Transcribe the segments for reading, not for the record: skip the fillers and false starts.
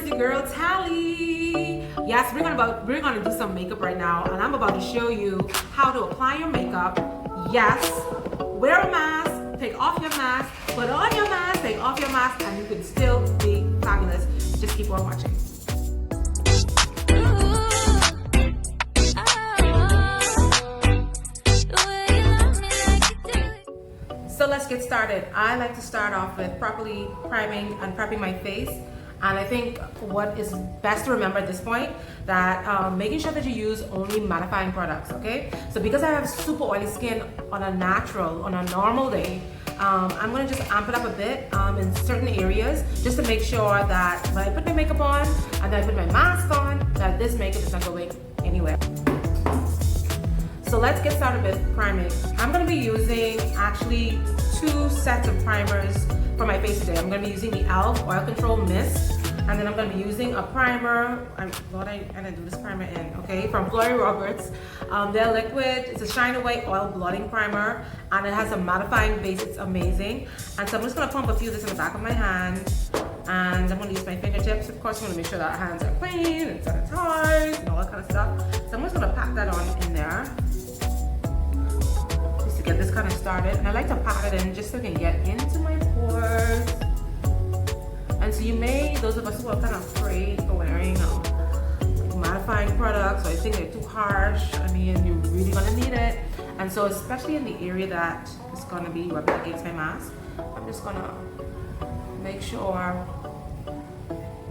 your girl Tally. Yes, we're gonna do some makeup right now, and I'm about to show you how to apply your makeup. Yes, wear a mask, take off your mask, put on your mask, take off your mask, and you can still be fabulous. Just keep on watching. So let's get started. I like to start off with properly priming and prepping my face. And I think what is best to remember at this point, that making sure that you use only mattifying products, okay? So because I have super oily skin on a normal day, I'm gonna just amp it up a bit in certain areas, just to make sure that when I put my makeup on and then I put my mask on, that this makeup is not going anywhere. So let's get started with priming. I'm gonna be using actually 2 sets of primers for my face today. I'm gonna be using the e.l.f. Oil Control Mist, and then I'm gonna be using a primer. I didn't do this primer in, okay, from Flori. They're liquid. It's a Shine Away Oil Blotting Primer, and it has a mattifying base. It's amazing. And so I'm just gonna pump a few of this in the back of my hand, and I'm gonna use my fingertips. Of course, I'm gonna make sure that our hands are clean and sanitized and all that kind of stuff. So I'm just gonna pack that on in there, get this kind of started. And I like to pat it in just so it can get into my pores. And so you may, those of us who are kind of afraid for wearing mattifying products, or I think they're too harsh, I mean, you're really gonna need it. And so especially in the area that is gonna be rubbing against my mask, I'm just gonna make sure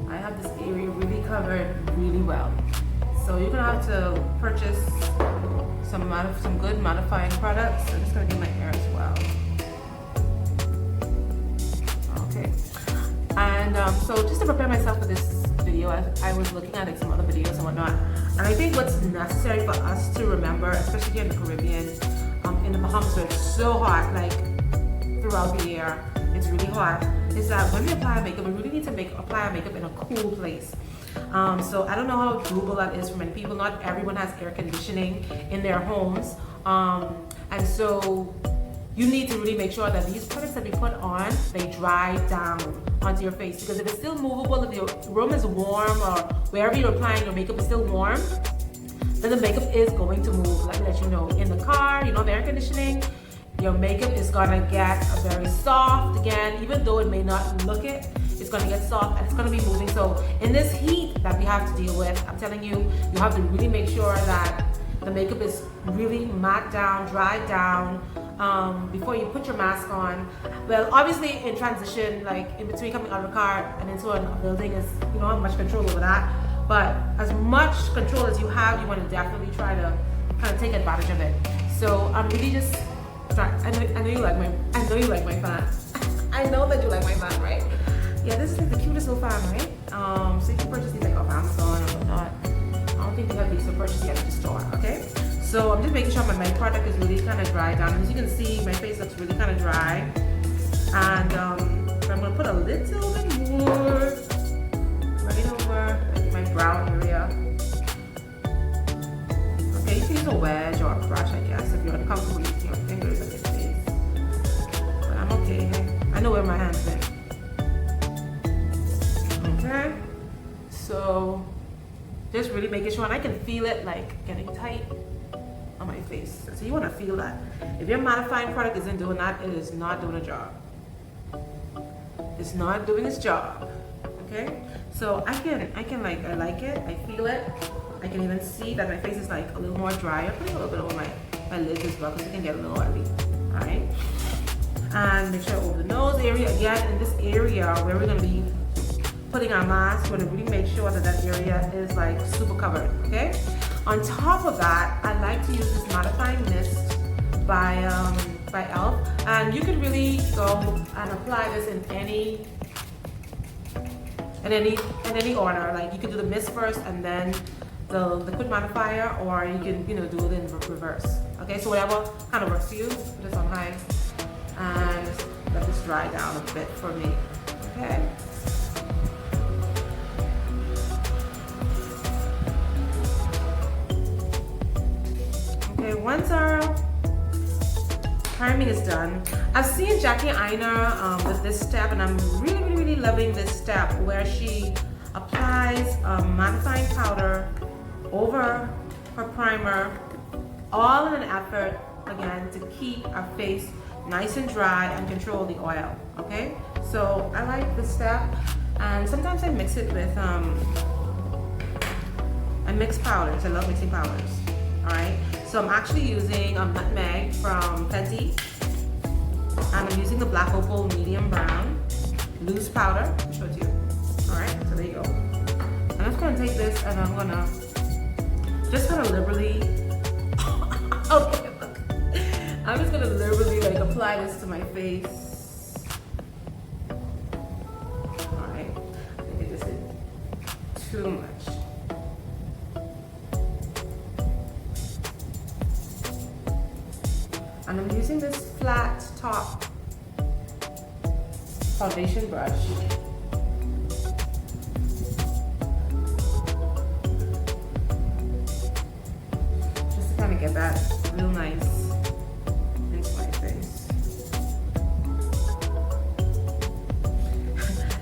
I have this area really covered really well. So you're gonna have to purchase some good mattifying products. I'm just gonna do my hair as well. Okay. And so just to prepare myself for this video, I was looking at like some other videos and whatnot. And I think what's necessary for us to remember, especially here in the Caribbean, in the Bahamas where it's so hot, like throughout the year, it's really hot, is that when we apply makeup, we really need to apply our makeup in a cool place. So I don't know how doable that is for many people. Not everyone has air conditioning in their homes. And so you need to really make sure that these products that we put on, they dry down onto your face. Because if it's still movable, if your room is warm or wherever you're applying your makeup is still warm, then the makeup is going to move. Let me let you know. In the car, you know, the air conditioning, your makeup is gonna get very soft again, even though it may not look it. It's gonna get soft and it's gonna be moving. So in this heat that we have to deal with, I'm telling you, you have to really make sure that the makeup is really matte down, dried down, before you put your mask on. Well, obviously in transition, like in between coming out of the car and into a building, is you don't have much control over that. But as much control as you have, you want to definitely try to kind of take advantage of it. So I'm really just trying. I know you like my fan. I know that you like my fan, right? Yeah, this is like the cutest little fan, right? So you can purchase these like off Amazon or whatnot. I don't think they have these for purchase yet at the store, okay? So I'm just making sure my product is really kind of dry down. As you can see, my face looks really kind of dry. And I'm gonna put a little bit more right over like, my brow area. Okay, you can use a wedge or a brush, I guess, if you're uncomfortable using your fingers on your face. But I'm okay. I know where my hands went. Okay, so just really making sure, and I can feel it like getting tight on my face. So you want to feel that. If your mattifying product isn't doing that, it is not doing a job. It's not doing its job. Okay, so I like it. I feel it. I can even see that my face is like a little more dry. I'm putting a little bit over my lids as well because it can get a little oily. All right, and make sure over the nose area again. In this area where we're gonna be putting our mask, we're gonna really make sure that that area is like super covered, okay? On top of that, I like to use this mattifying mist by e.l.f. And you can really go and apply this in any order. Like you can do the mist first and then the liquid mattifier, or you can do it in reverse. Okay, so whatever kind of works for you. Put this on high and let this dry down a bit for me. Okay. Once our priming is done, I've seen Jackie Aina with this step, and I'm really loving this step where she applies mattifying powder over her primer, all in an effort, again, to keep our face nice and dry and control the oil, okay? So I like this step, and sometimes I mix it with, I mix powders. I love mixing powders, all right? So I'm actually using Nutmeg from Fenty, and I'm using the Black Opl Medium Brown loose powder. I'll show it to you. All right, so there you go. I'm just gonna take this and I'm gonna just kind of liberally, okay, look. I'm just gonna liberally like apply this to my face. All right, I think this is too much. And I'm using this flat top foundation brush. Just to kind of get that real nice into my face.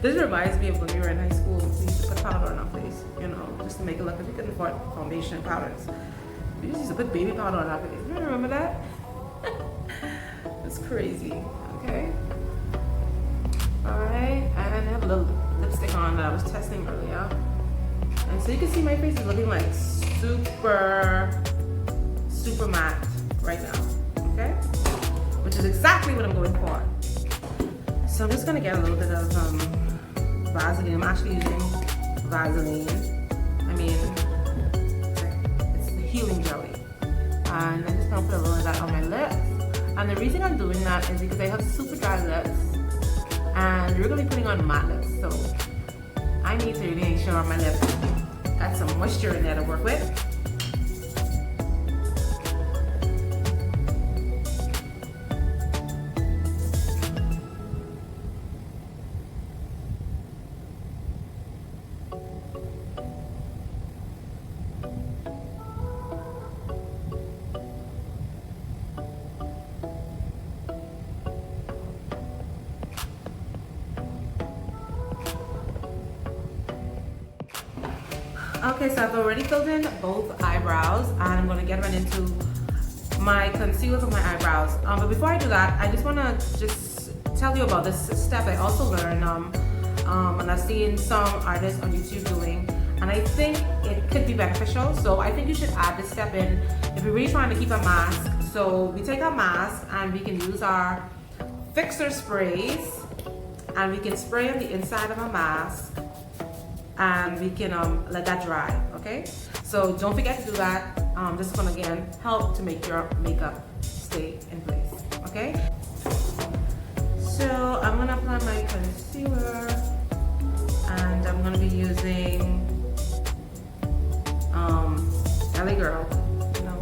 This reminds me of when we were in high school. We used to put powder on our face, you know, just to make it look, because we couldn't afford foundation powders. We just used to put baby powder on our face. You remember that? It's crazy, okay? All right, and I have a little lipstick on that I was testing earlier. And so you can see my face is looking like super matte right now, okay? Which is exactly what I'm going for. So I'm just gonna get a little bit of Vaseline. I'm actually using Vaseline. I mean, it's the healing jelly. And I'm just gonna put a little of that on my lips. And the reason I'm doing that is because I have super dry lips and we're gonna be putting on matte lips. So I need to really make sure my lips got some moisture in there to work with. Okay, so I've already filled in both eyebrows and I'm going to get right into my concealer for my eyebrows. But before I do that, I just want to just tell you about this step I also learned and I've seen some artists on YouTube doing, and I think it could be beneficial. So I think you should add this step in if you're really trying to keep a mask. So we take our mask and we can use our fixer sprays and we can spray on the inside of our mask and we can let that dry, okay? So don't forget to do that. This is gonna again help to make your makeup stay in place, okay? So I'm gonna apply my concealer and I'm gonna be using LA.Girl. You know,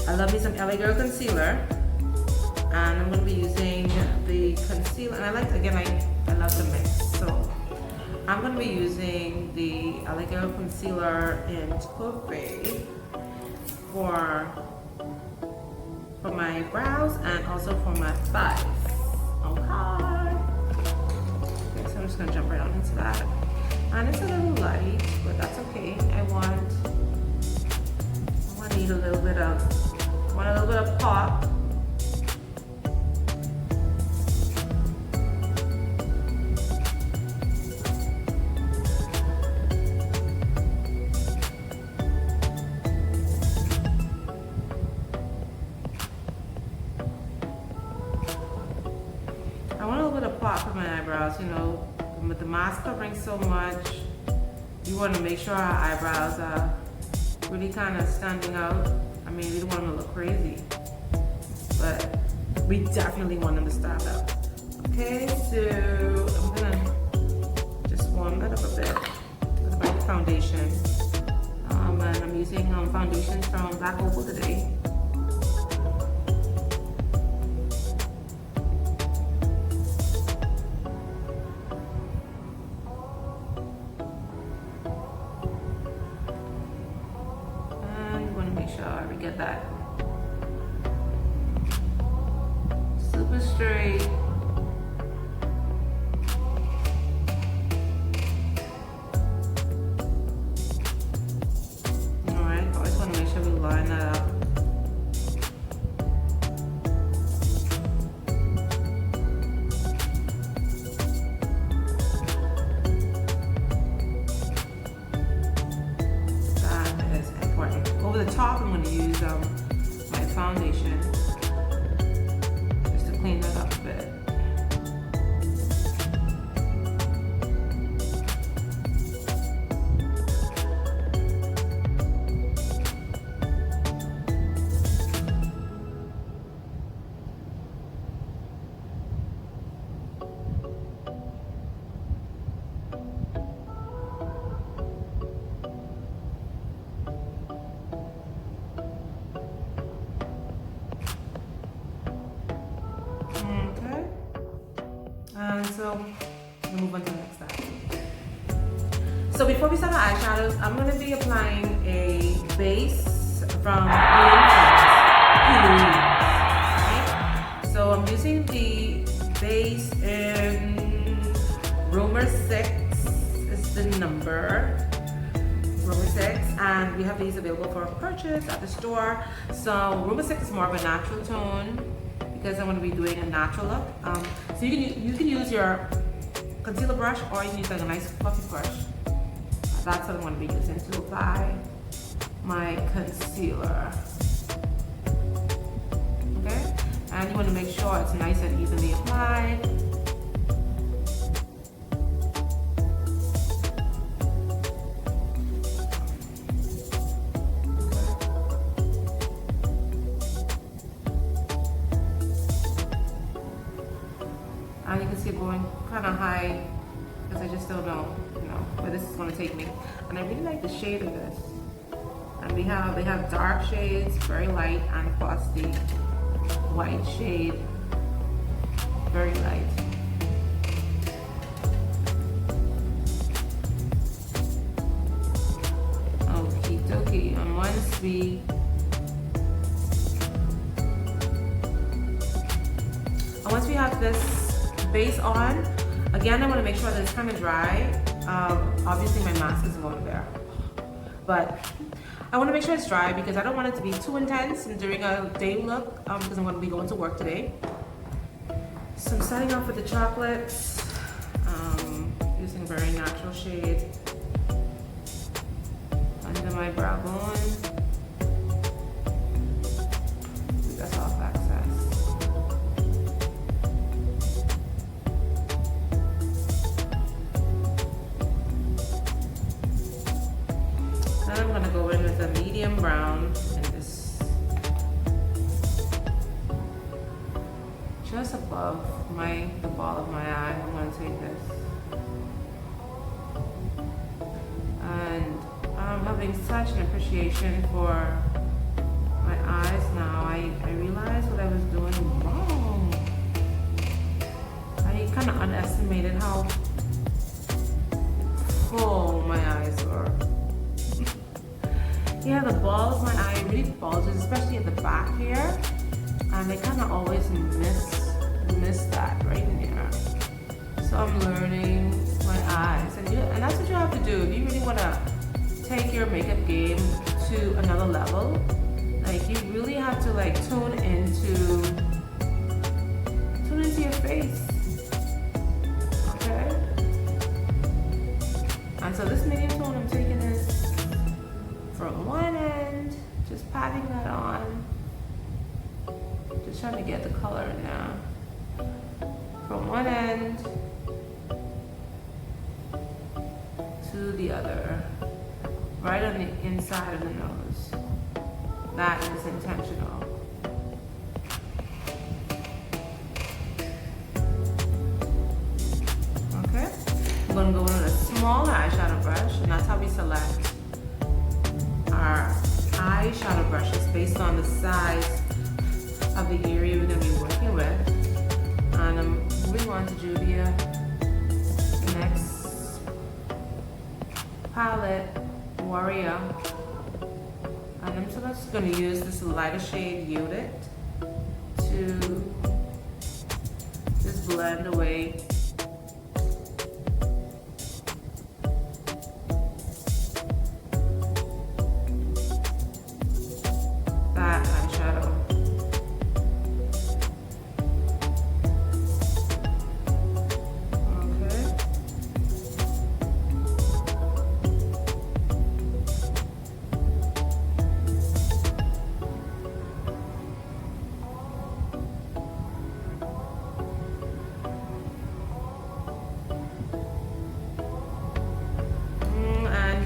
I love me some LA.Girl concealer, and I'm gonna be using the concealer. And I like, again, I love the mix. So I'm gonna be using the LA.Girl concealer in Toffee for my brows and also for my thighs. Okay, so I'm just gonna jump right on into that. And it's a little light, but that's okay. I need a little bit of pop. I want a little bit of pop for my eyebrows, you know, with the mask covering so much, you want to make sure our eyebrows are really kind of standing out. I mean, we don't want them to look crazy, but we definitely want them to stand out. Okay, so I'm gonna just warm that up a bit with my foundation. And I'm using foundations from Black Opl today. We get that super straight. foundation just to clean that up a bit. And so we'll move on to the next step. So before we start our eyeshadows, I'm going to be applying a base from right? So I'm using the base in Rumor 6 is the number. Rumor 6, and we have these available for purchase at the store. So Rumor 6 is more of a natural tone, because I'm going to be doing a natural look. So you can use your concealer brush, or you can use like a nice fluffy brush. That's what I'm going to be using to apply my concealer. Okay, and you want to make sure it's nice and evenly applied. And you can see it going kind of high because I just don't know, where this is going to take me. And I really like the shade of this. And they have dark shades, very light, and of course the white shade, very light. Okie dokie. And once we have this base on, again I want to make sure that it's kind of dry. Obviously my mask isn't going there, but I want to make sure it's dry because I don't want it to be too intense during a day look, because I'm going to be going to work today. So I'm starting off with the chocolates, using a very natural shade under my brow bone. That's off access. Then I'm going to go in with a medium brown in this, just above the ball of my eye. I'm going to take this. And I'm having such an appreciation for my eyes now. I realized what I was doing wrong. I kind of underestimated how full my eyes were. Yeah, the ball of my eye really bulges, especially at the back here, and I kind of always miss that right in here. So I'm learning my eyes, and that's what you have to do if you really want to take your makeup game to another level. Like, you really have to like tune into your face. Okay. And so this medium tone I'm taking is from one end, just patting that on, just trying to get the color in there. From one end to the other, right on the inside of the nose. That is intentional. Okay, I'm going to go in with a smaller eyeshadow brush, and that's how we select our eyeshadow brushes based on the size of the area we're going to be working with. And I'm moving on to Juvias, the next palette, Warrior. And I'm just going to use this lighter shade, Yielded, to just blend away that eyeshadow.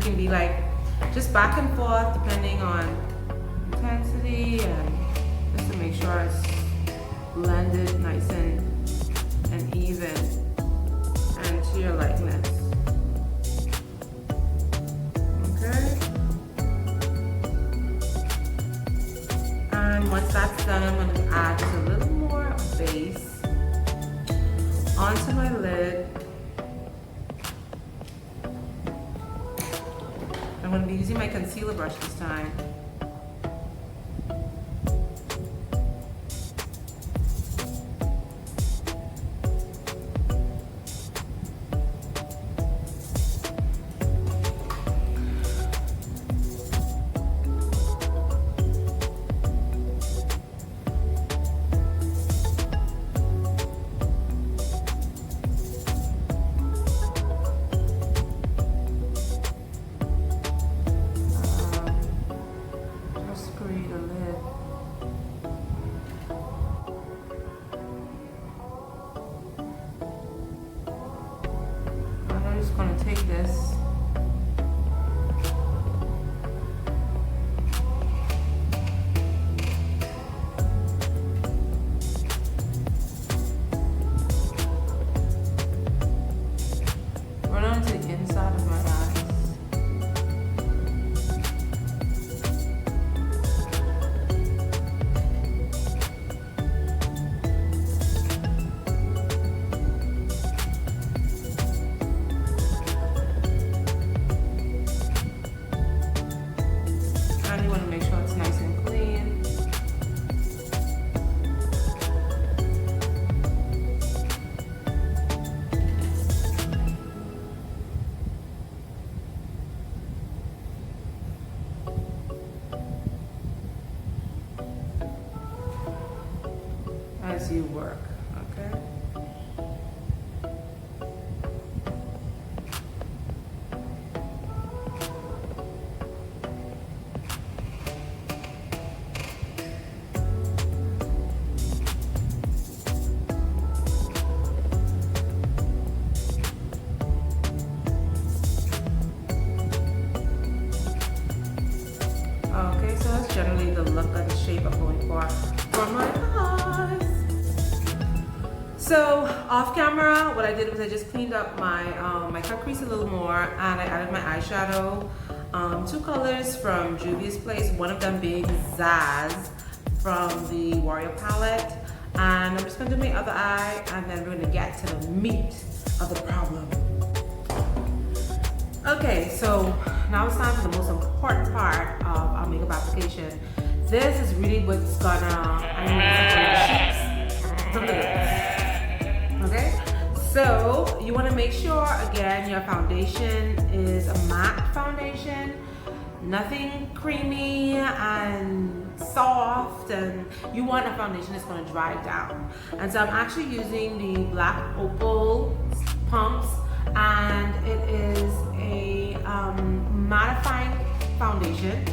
can be like just back and forth depending on intensity, and just to make sure it's blended nice and even and to your likeness. Okay. And once that's done, I'm going to add just a little more base onto my lid. I'm going to be using my concealer brush this time. Going to take this run onto the inside of my eyes. As you work, okay? Okay, so that's generally the look and the shape I'm going for my eyes. So off camera, what I did was I just cleaned up my my cut crease a little more, and I added my eyeshadow, two colors from Juvias Place, one of them being Zaz from the Warrior palette, and I'm just gonna do my other eye, and then we're gonna get to the meat of the problem. Okay, so now it's time for the most important part of our makeup application. This is really what's gonna cheeks, the lips. Okay, so you want to make sure again your foundation is a matte foundation, nothing creamy and soft, and you want a foundation that's going to dry down. And so I'm actually using the black Opl pumps, and it is a mattifying foundation,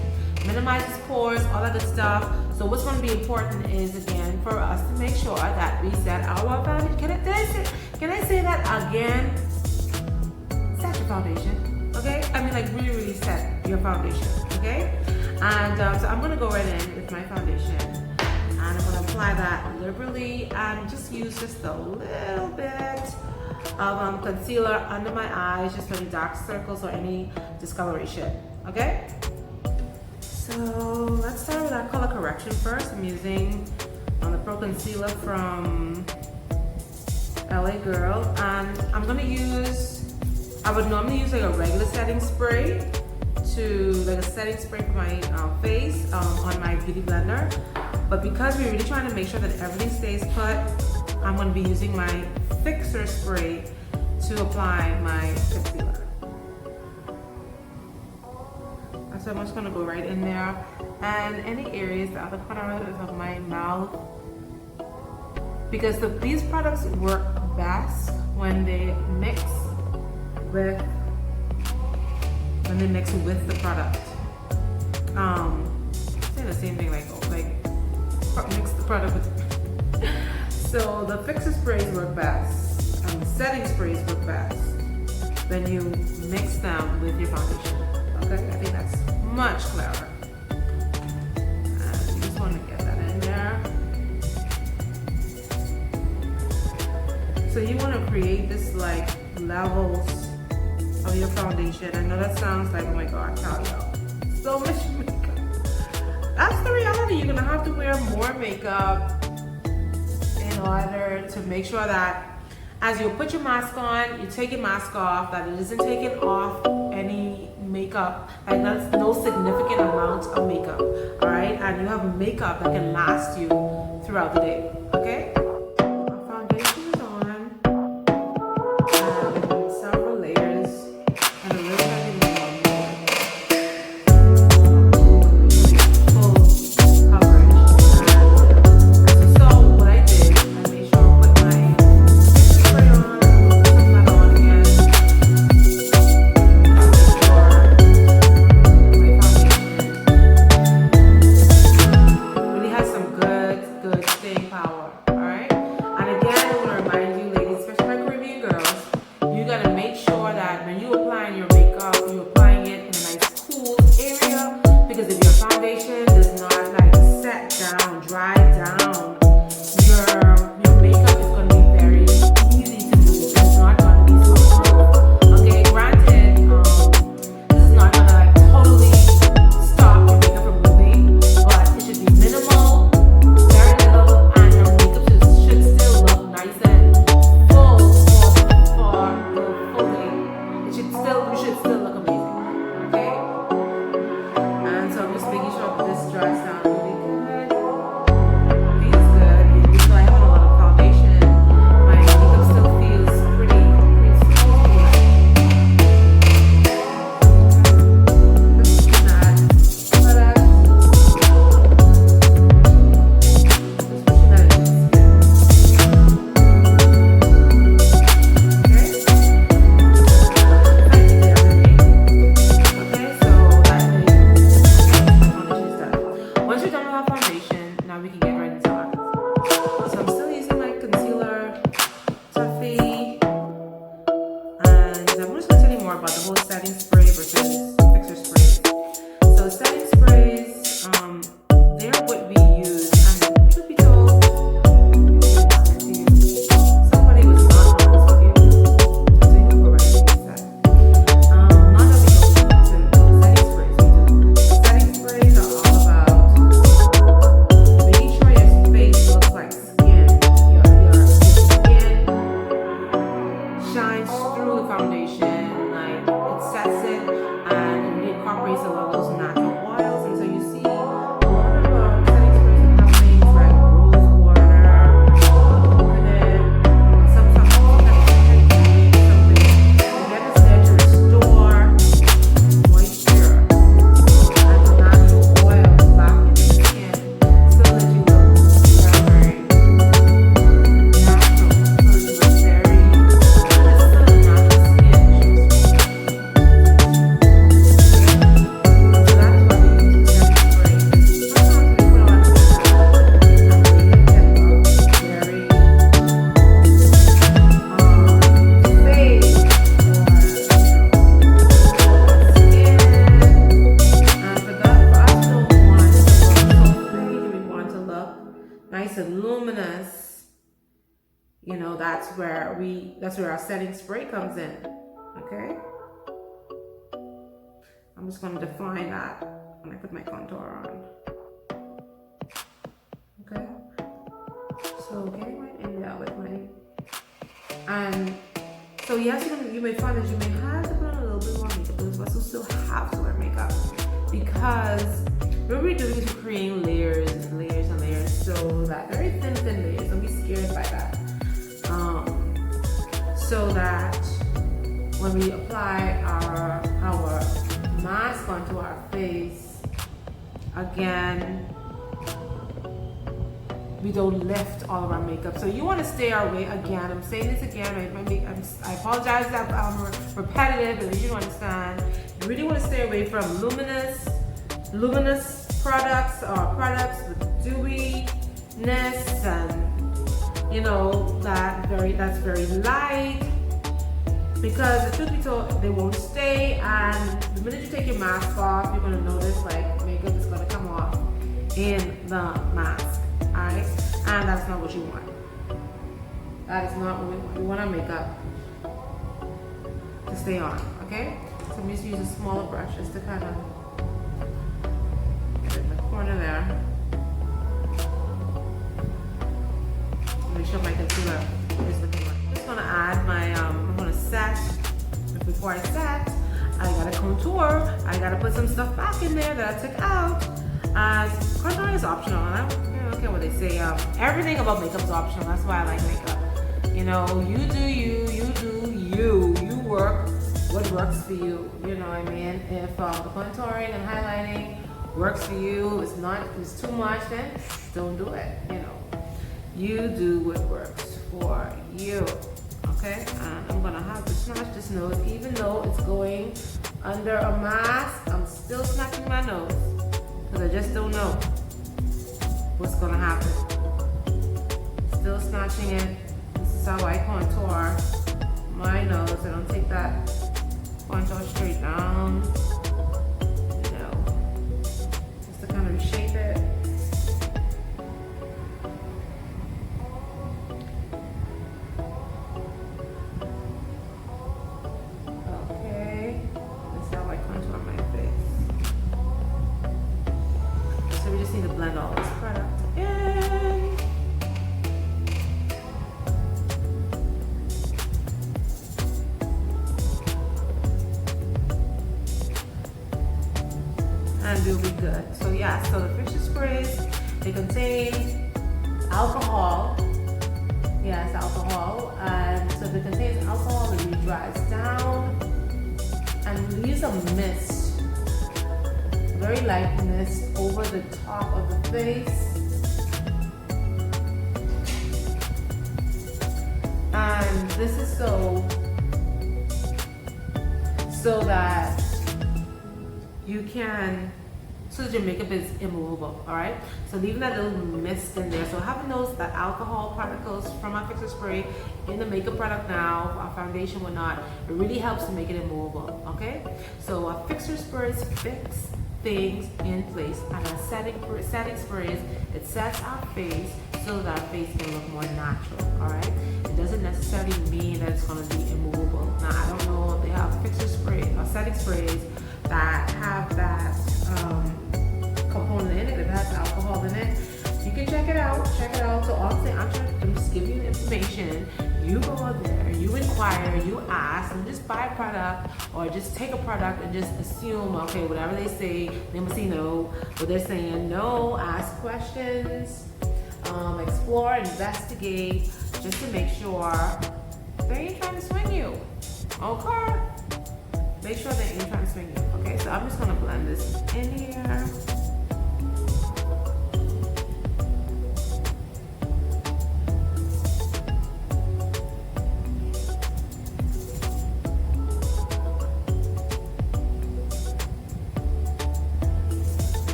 minimizes pores, all that good stuff. So what's going to be important is, again, for us to make sure that we set our foundation. Can I say that again? Set your foundation, okay? I mean, like really set your foundation, okay? And so I'm going to go right in with my foundation, and I'm going to apply that liberally and just use just a little bit of concealer under my eyes, just for any dark circles or any discoloration, okay? So let's start with our color correction first. I'm using the Pro Concealer from LA.Girl, and I'm gonna use, I would normally use like a regular setting spray like a setting spray for my face on my beauty blender, but because we're really trying to make sure that everything stays put, I'm gonna be using my fixer spray to apply my concealer. So I'm just gonna go right in there, and any areas, the other corners of my mouth, because these products work best when they mix with the product. Say the same thing, like mix the product with. So the fixer sprays work best, and the setting sprays work best when you mix them with your foundation. Okay, I think that's much clearer. And you just want to get that in there. So you want to create this like levels of your foundation. I know that sounds like, oh my god, Talia, so much makeup. That's the reality. You're gonna have to wear more makeup in order to make sure that as you put your mask on, you take your mask off, that it isn't taking off any makeup, like that's no significant amount of makeup, all right? And you have makeup that can last you throughout the day, okay? Our foundation is on, and several layers, and a little heavy full coverage. And as you saw what I did, I made sure I put my spray on, put that on again. Really has some good staying power, all right? And again, I want to remind you, ladies, especially my Caribbean girls, you got to make sure that when you applying your makeup, you're applying it in a nice cool area, because if your foundation does not like set down, dry down, your makeup is going to be very easy to move. It's not going to be so smooth. Okay, granted, this is not going to like totally stop your makeup from moving, but it should be minimal, very little, and your makeup should still look nice and full for the full day. You should still look amazing, okay? And so I'm just making sure that this dries down really good. Feels good. Even though I have a lot of foundation, my makeup still feels pretty smooth. Let's do that. Just pushing that into the skin. Okay? I did everything. Okay, so that way my foundation is done. Once you're done with our foundation, now we can get right into our concealer. So I'm still using my concealer, Toffee, and I'm just going to tell you more about the whole setting spray versus fixer sprays. So setting sprays, they're what we use, and truth be told, somebody was not honest with you, so you can go right into that. Not that we don't use setting sprays, we do. Setting sprays are all about making sure your face looks like skin. Your skin shines through the foundation, like it sets it, and it incorporates a lot of those natural oils. And so you see a lot of setting sprays that have things like rose water, coconut, sometimes something. Again, it's there to restore moisture and the natural oils back into the skin so that you look very natural. So you look very, it's still a natural skin. So that's why we use setting sprays. Sometimes we put on makeup and make it very fade for the skin. And for us, we want to look nice and luminous. You know, that's where our setting spray comes in. Okay. I'm just going to define that when I put my contour on. Okay. So getting right in there with my, and so yes, you may find that you may have to put on a little bit more makeup, but you also still have to wear makeup, because what we're doing is we're creating layers and layers and layers, so that very thin layers. Don't be scared by that. So that when we apply our mask onto our face, again, we don't lift all of our makeup. So you want to stay our way. Again, I'm saying this again. I apologize that I'm repetitive, but you don't understand. You really want to stay away from luminous products or products with dewiness and that's very light. because the truth be told, they won't stay, and the minute you take your mask off, you're gonna notice like makeup is gonna come off in the mask, alright? And that's not what you want. That is not what we want. We want our makeup to stay on, okay? So I'm just using smaller brushes to kind of get in the corner there. Make sure my concealer is looking right. I'm just gonna add my, I'm gonna set. Before I set, I gotta contour. I gotta put some stuff back in there that I took out. Contour is optional, and I don't care what they say. Everything about makeup is optional. That's why I like makeup. You know, you do you, you do you. You work what works for you. You know what I mean? If the contouring and highlighting works for you, it's too much, then don't do it. You know, you do what works for you. Okay, and I'm gonna have to snatch this nose, even though it's going under a mask. I'm still snatching my nose because I just don't know what's gonna happen. Still snatching it. This is how I contour my nose. I don't take that contour straight down. No, just to kind of reshape it. Blend all this product in. And we'll be good. So yeah, so the fixture sprays, they contain alcohol. Yes, alcohol. And so if it contains alcohol, it really dries down and leaves a mist. Very light mist over the top of the face. And this is so that you can, so that your makeup is immovable, all right? So leaving that little mist in there. So having that alcohol particles from our fixer spray in the makeup product now, our foundation, whatnot, it really helps to make it immovable, okay? So our fixer sprays fix things in place, and our setting sprays, it sets our face so that our face can look more natural, all right? It doesn't necessarily mean that it's going to be immovable. Now, I don't know if they have fixer spray or setting sprays that have that component in it, that has alcohol in it. You can check it out. So all I'm just giving you the information. You go out there, you inquire, you ask, and just buy a product or just take a product and just assume, okay, whatever they say, they must say no. What they're saying, no, ask questions, explore, investigate, just to make sure they ain't trying to swing you. Okay? Make sure they ain't trying to swing you. Okay, so I'm just gonna blend this in here.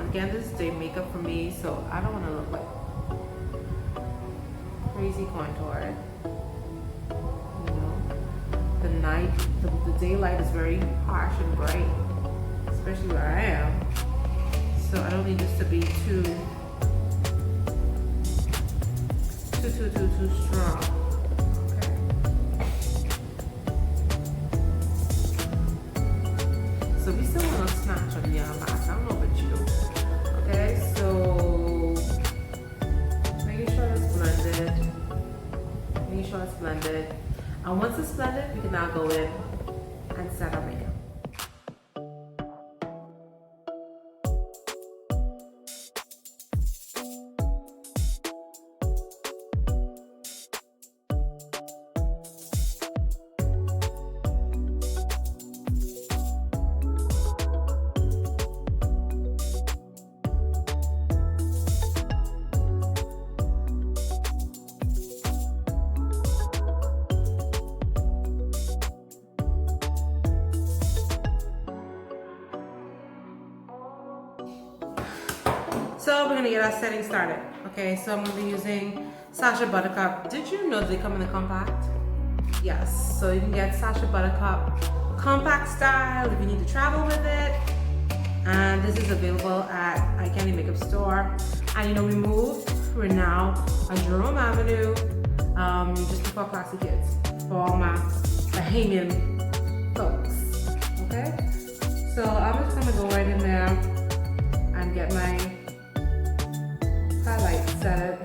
Again, this is day makeup for me, so I don't want to look like crazy contoured. You know, the daylight is very harsh and bright, especially where I am. So I don't need this to be too strong. Okay. So we still want to snatch on the mask. I don't know about you. Okay, so making sure it's blended. And once it's blended, we can now go in and set our makeup. So we're gonna get our setting started. Okay, so I'm gonna be using Sacha Buttercup. Did you know they come in the compact? Yes, so you can get Sacha Buttercup compact style if you need to travel with it. And this is available at eyecandymakeupco. And you know, we're now on Jerome Avenue, just before Classy Kids, for all my Bahamian folks. Okay? So I'm just gonna go right in there and get my highlight set.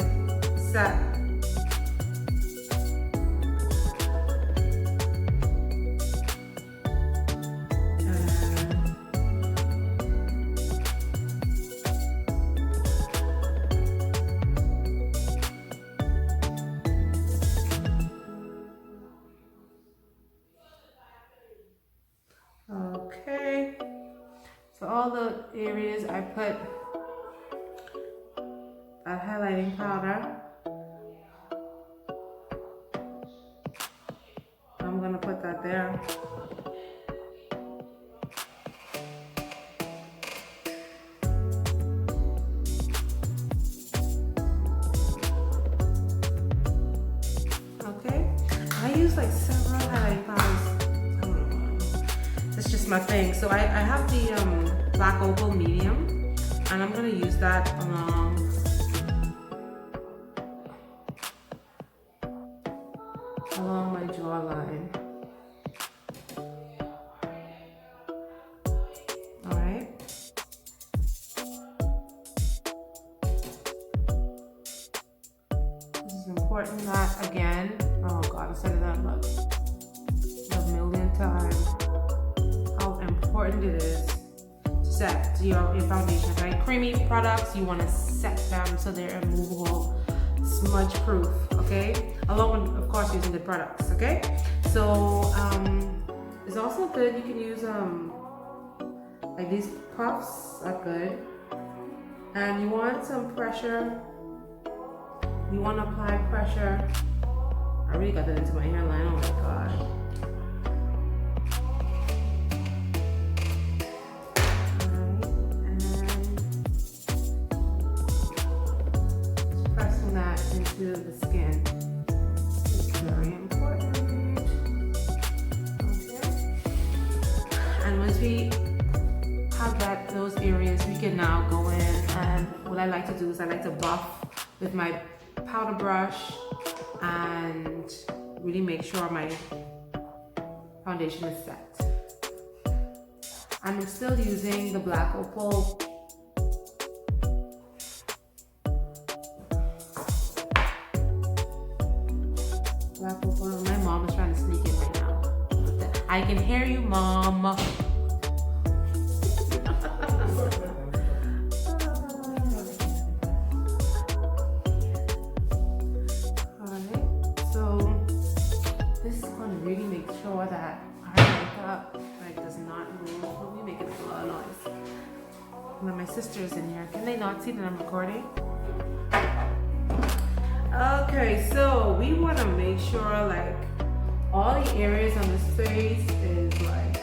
Okay, so all the areas I put a highlighting powder. I'm gonna put that there. Okay, I use like several highlighting powders. It's just my thing. So I have the black Opl Medium, and I'm gonna use that along my jawline. All right. This is important that, again, oh God, I said that about a million times. Important it is to set your foundation, right? Creamy products, you want to set them so they're immovable, smudge proof, okay? Along with, of course, using the products, okay? So it's also good. You can use like these puffs are good, and you want some pressure. You want to apply pressure. I really got that into my hairline. Oh my God. Into the skin. It's very important. Okay. And once we have those areas, we can now go in, and what I like to do is I like to buff with my powder brush and really make sure my foundation is set. And I'm still using the black Opl My mom is trying to sneak in right now. I can hear you, Mom. Alright, so this is going to really make sure that our makeup does not move. Let me make it a lot of noise. Now my sister's in here. Can they not see that I'm recording? Okay, so we want to make sure like all the areas on this face is like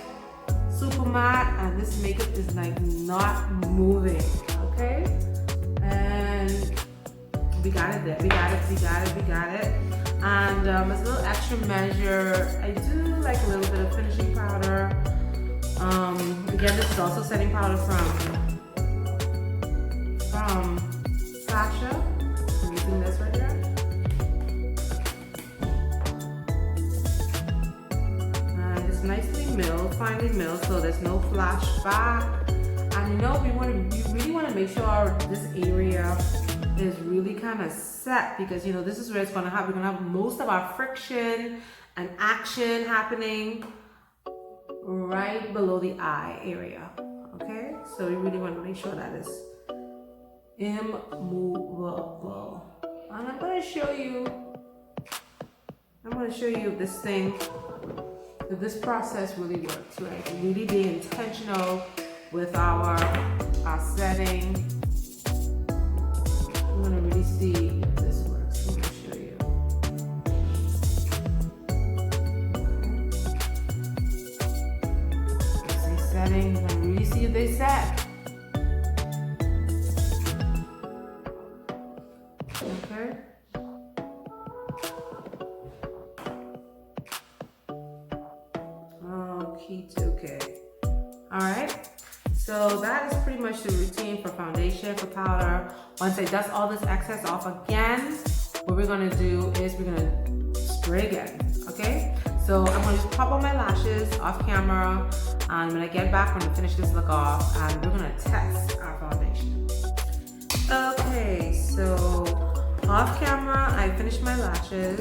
super matte, and this makeup is like not moving, okay? And we got it there, we got it. And as a little extra measure, I do like a little bit of finishing powder. Again, this is also setting powder from Sacha. I'm using this right here. Nicely milled, finely milled, so there's no flashback. And you know, we really want to make sure this area is really kind of set, because you know this is where it's going to happen. We're going to have most of our friction and action happening right below the eye area. Okay, so we really want to make sure that is immovable. And I'm going to show you if this process really works, like really being intentional with our setting. I'm gonna really see if this works. I'm gonna show you. Okay. See setting, I'm gonna really see if they set. Okay. P2K. Alright, so that is pretty much the routine for foundation, for powder. Once I dust all this excess off again, what we're gonna do is we're gonna spray again, okay? So I'm gonna just pop on my lashes off camera, and when I get back, I'm gonna finish this look off, and we're gonna test our foundation. Okay, so off camera, I finished my lashes.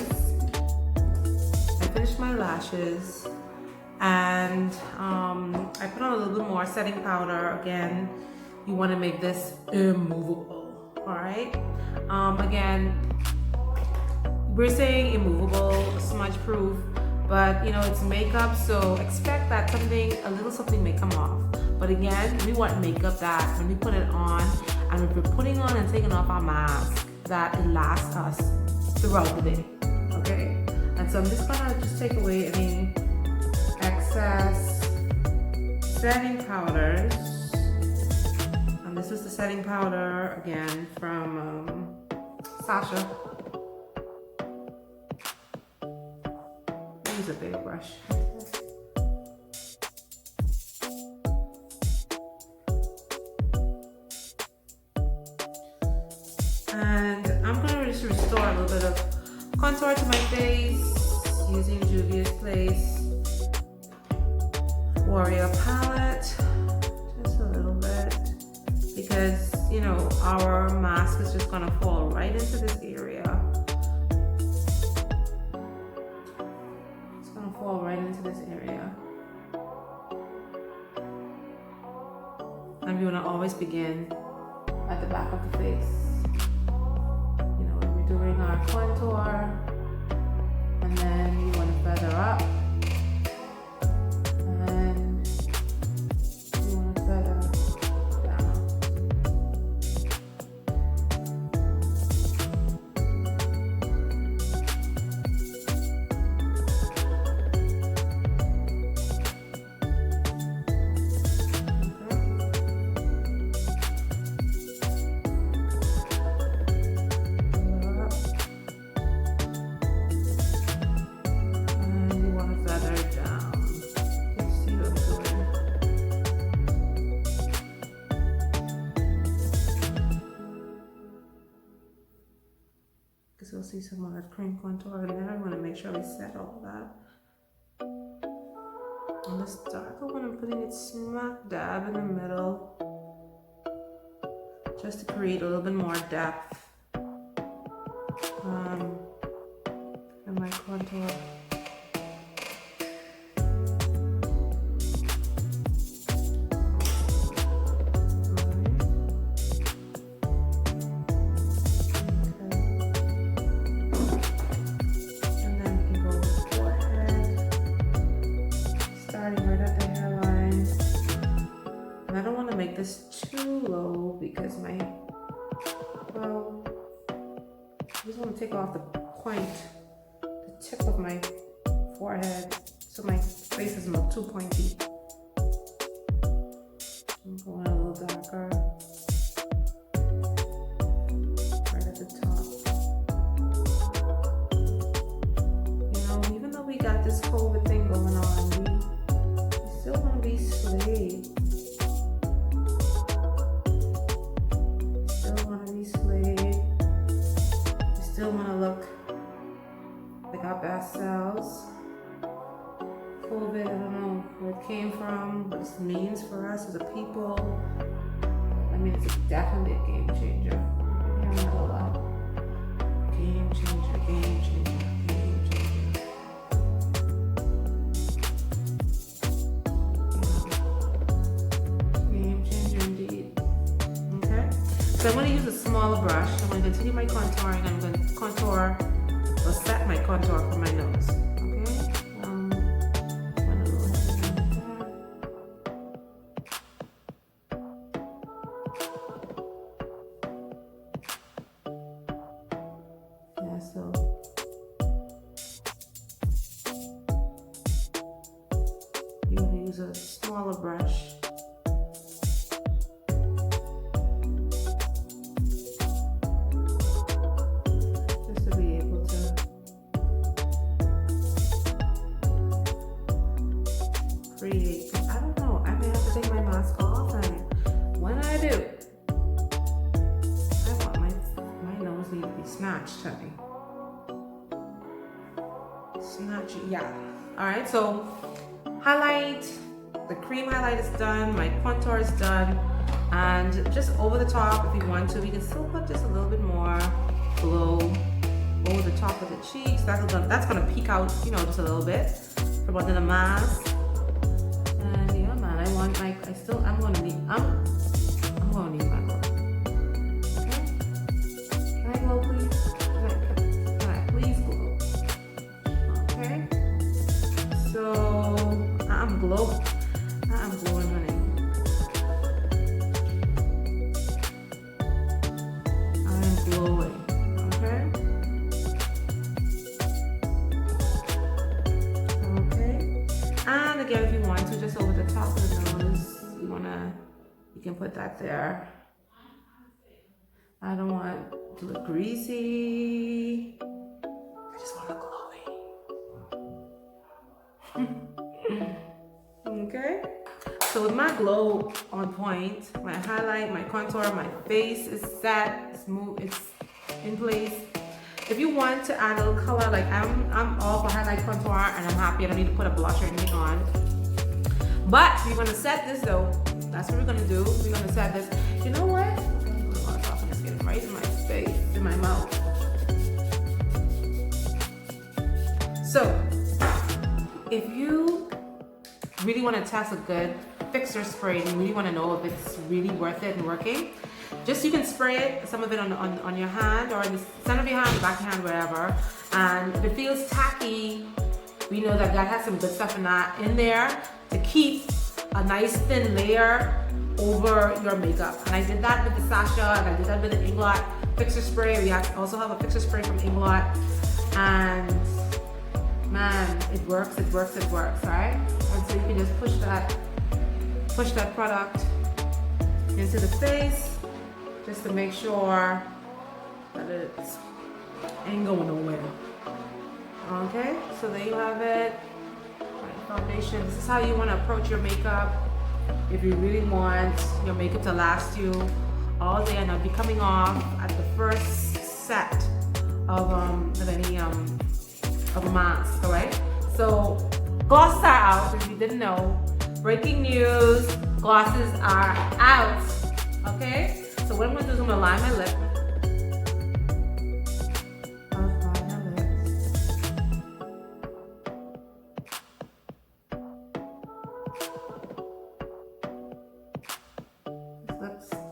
And I put on a little bit more setting powder. Again, you want to make this immovable. All right. Again, we're saying immovable, smudge proof, but you know it's makeup, so expect that a little something may come off. But again, we want makeup that when we put it on, and if we're putting on and taking off our mask, that it lasts us throughout the day. Okay. And so I'm just gonna take away any excess setting powders. And this is the setting powder again from Sacha. Use a big brush. And I'm gonna just restore a little bit of contour to my face using Juvias Warrior palette, just a little bit, because you know our mask is just gonna fall right into this area. It's gonna fall right into this area, and we wanna always begin at the back of the face. You know, when we're doing our contour, and then you wanna feather up. You'll see some of that cream contour in there. I want to make sure we set all that. And this darker one, I'm putting it smack dab in the middle, just to create a little bit more depth in my contour. This too low because I just want to take off the point, the tip of my forehead, so my face is not too pointy. I'm going a little darker right at the top. You know, even though we got this COVID thing going on, we still want to be slaves. Still want to look like our best selves. COVID, I don't know where it came from, what it means for us as a people. I mean, it's definitely a game changer. We've been hearing that a lot. Game changer, game changer, game changer. Yeah. Game changer indeed. Okay? So I'm going to use a smaller brush. I'm going to continue my contouring. I'm going to contour or set my contour for my nose. Okay? Yeah, so you want to use a smaller brush. create, I don't know, I may have to take my mask off, and when I do, I want my nose need to be snatched, honey. Snatch it, yeah. Alright, so highlight, the cream highlight is done, my contour is done, and just over the top, if you want to, we can still put just a little bit more glow over the top of the cheeks. That's gonna peek out, you know, just a little bit from under the mask. And yeah, man, I'm gonna need my glow. Okay? Can I glow, please? Can I please glow? Okay? So I'm glowing, honey. I'm glowing. And again, if you want to, just over the top of the nose, you can put that there. I don't want to look greasy. I just want to glowy. Okay. So with my glow on point, my highlight, my contour, my face is set, smooth, it's in place. If you want to add a little color, like I'm all for highlight, contour, and I'm happy. I don't need to put a blush or anything on. But if you're gonna set this though, that's what we're gonna do. We're gonna set this. You know what? I'm gonna soften this, get it right in my face, in my mouth. So, if you really want to test a good fixer spray and you really want to know if it's really worth it and working, just you can spray it, some of it on your hand or in the center of your hand, the back of your hand, wherever. And if it feels tacky, we know that has some good stuff in there to keep a nice thin layer over your makeup. And I did that with the Sacha, and I did that with the Inglot fixer spray. We also have a fixer spray from Inglot, and man, it works, right? And so you can just push that product into the face, just to make sure that it ain't going nowhere. Okay, so there you have it. My foundation. This is how you want to approach your makeup if you really want your makeup to last you all day and not be coming off at the first set of a mask. All right. So glosses are out. If you didn't know, breaking news: glosses are out. Okay. So what I'm going to do is I'm going to line my lip.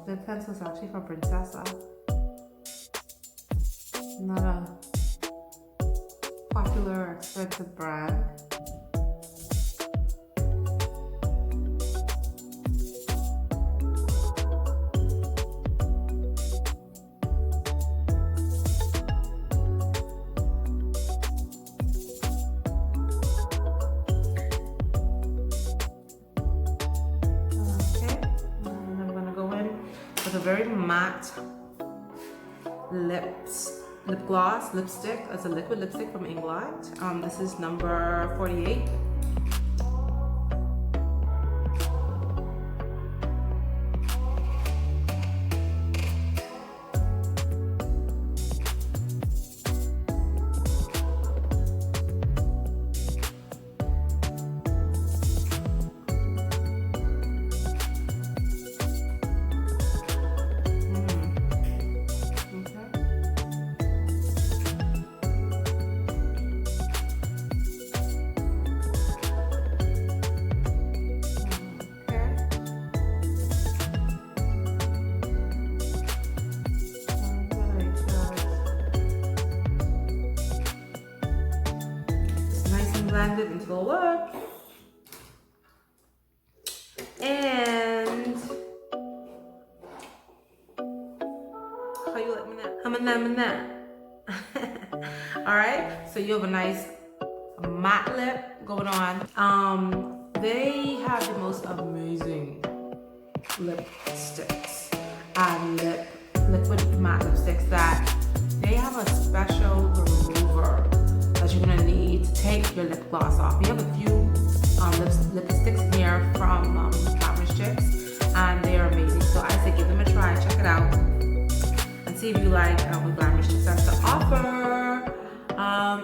The pencil is actually from Princessa. Not a popular or expensive brand. With a very matte lip gloss lipstick. It's a liquid lipstick from Inglot. This is number 48. Blended into the look, and how you like me now? All right, so you have a nice matte lip going on. They have the most amazing lipsticks and liquid matte lipsticks that they have a special remover that you're gonna need to take your lip gloss off. We have a few lipsticks here from Glamorous Chics, and they are amazing. So I say give them a try, check it out, and see if you like what Glamorous Chics has to offer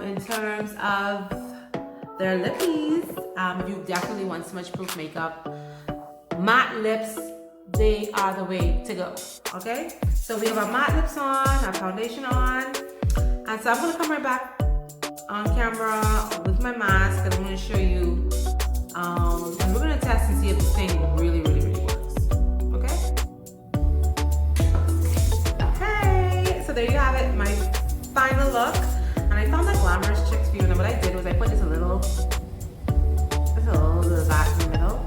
in terms of their lippies. You definitely want smudge-proof makeup. Matte lips, they are the way to go. Okay, so we have our matte lips on, our foundation on, and so I'm gonna come right back on camera with my mask, and I'm going to show you and we're going to test and see if this thing really works. Okay, so there you have it, my final look. And I found that Glamorous Chics view, and what I did was I put just a little bit of that in the middle.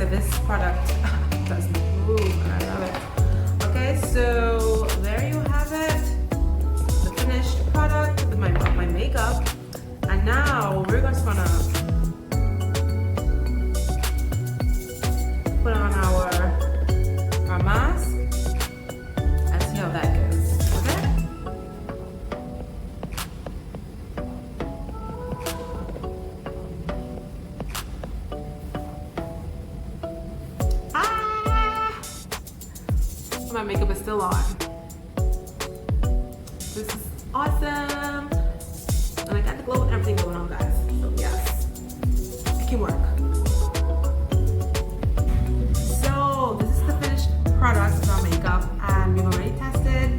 This product doesn't move, and I love it. Okay, so there you have it, the finished product with my makeup. And now we're just gonna put on our mask and see how that goes. Okay. My makeup is still on. This is awesome. And I got the glow and everything going on, guys. So yes, it can work. So this is the finished product of our makeup, and we've already tested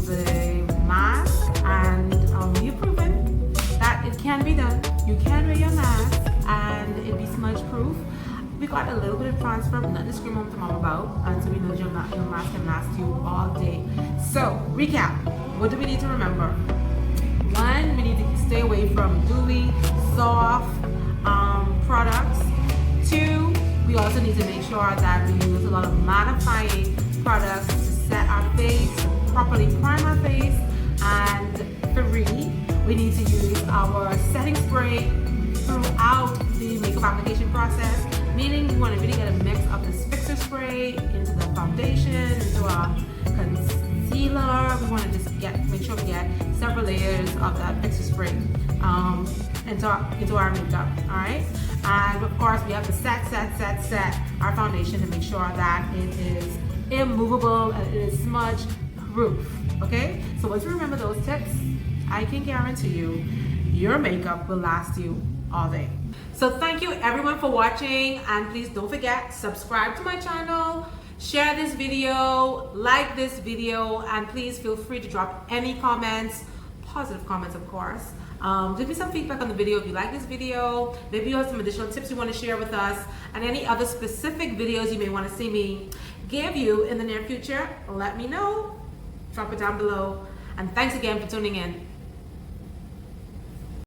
the mask, and we've proven that it can be done. You can wear your mask and it be smudge proof. We got a little bit of transfer, but nothing to scream home to mom about, and so we know your mask can last you all day. So, recap. What do we need to remember? One, we need to stay away from dewy, soft products. Two, we also need to make sure that we use a lot of mattifying products to set our face, properly prime our face. And three, we need to use our setting spray throughout the makeup application process. Meaning we want to really get a mix of this fixer spray into the foundation, into our concealer. We want to just make sure we get several layers of that fixer spray into our makeup. All right, and of course we have to set our foundation to make sure that it is immovable and it is smudge proof. Okay, so once you remember those tips, I can guarantee you your makeup will last you all day. So thank you everyone for watching, and please don't forget, subscribe to my channel, share this video, like this video, and please feel free to drop any comments, positive comments of course. Give me some feedback on the video if you like this video. Maybe you have some additional tips you want to share with us, and any other specific videos you may want to see me give you in the near future. Let me know, drop it down below, and thanks again for tuning in.